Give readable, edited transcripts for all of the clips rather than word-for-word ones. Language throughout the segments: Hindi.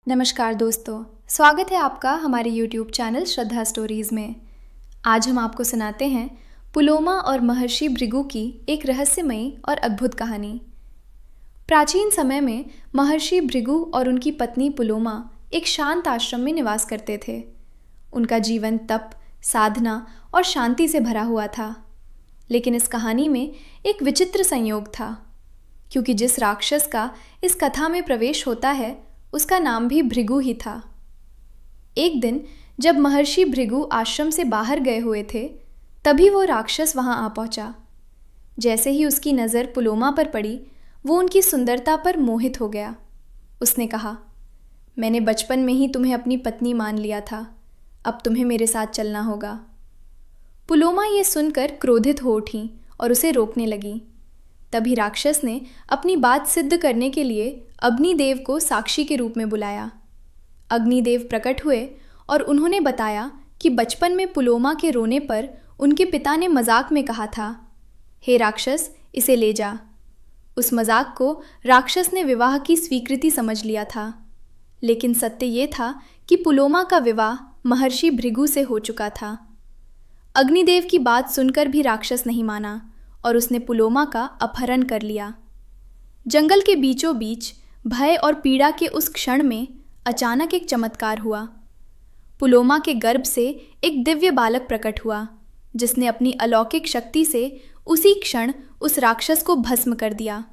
नमस्कार दोस्तों, स्वागत है आपका हमारे YouTube चैनल श्रद्धा स्टोरीज़ में। आज हम आपको सुनाते हैं पुलोमा और महर्षि भृगु की एक रहस्यमयी और अद्भुत कहानी। प्राचीन समय में महर्षि भृगु और उनकी पत्नी पुलोमा एक शांत आश्रम में निवास करते थे। उनका जीवन तप, साधना और शांति से भरा हुआ था। लेकिन इस कहानी में एक विचित्र संयोग था, क्योंकि जिस राक्षस का इस कथा में प्रवेश होता है उसका नाम भी भृगु ही था। एक दिन जब महर्षि भृगु आश्रम से बाहर गए हुए थे, तभी वो राक्षस वहां आ पहुंचा। जैसे ही उसकी नज़र पुलोमा पर पड़ी, वो उनकी सुंदरता पर मोहित हो गया। उसने कहा, मैंने बचपन में ही तुम्हें अपनी पत्नी मान लिया था, अब तुम्हें मेरे साथ चलना होगा। पुलोमा ये सुनकर क्रोधित हो उठी और उसे रोकने लगी। तभी राक्षस ने अपनी बात सिद्ध करने के लिए अग्निदेव को साक्षी के रूप में बुलाया। अग्निदेव प्रकट हुए और उन्होंने बताया कि बचपन में पुलोमा के रोने पर उनके पिता ने मजाक में कहा था, हे राक्षस, इसे ले जा। उस मजाक को राक्षस ने विवाह की स्वीकृति समझ लिया था। लेकिन सत्य ये था कि पुलोमा का विवाह महर्षि भृगु से हो चुका था। अग्निदेव की बात सुनकर भी राक्षस नहीं माना और उसने पुलोमा का अपहरण कर लिया। जंगल के बीचों बीच भय और पीड़ा के उस क्षण में अचानक एक चमत्कार हुआ। पुलोमा के गर्भ से एक दिव्य बालक प्रकट हुआ, जिसने अपनी अलौकिक शक्ति से उसी क्षण उस राक्षस को भस्म कर दिया।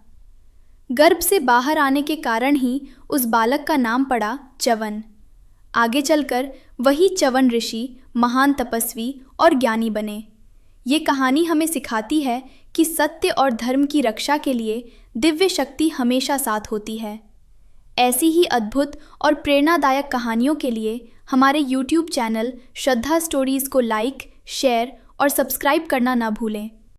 गर्भ से बाहर आने के कारण ही उस बालक का नाम पड़ा च्यवन। आगे चलकर वही च्यवन ऋषि महान तपस्वी और ज्ञानी बने। ये कहानी हमें सिखाती है कि सत्य और धर्म की रक्षा के लिए दिव्य शक्ति हमेशा साथ होती है। ऐसी ही अद्भुत और प्रेरणादायक कहानियों के लिए हमारे YouTube चैनल श्रद्धा स्टोरीज़ को लाइक, शेयर और सब्सक्राइब करना ना भूलें।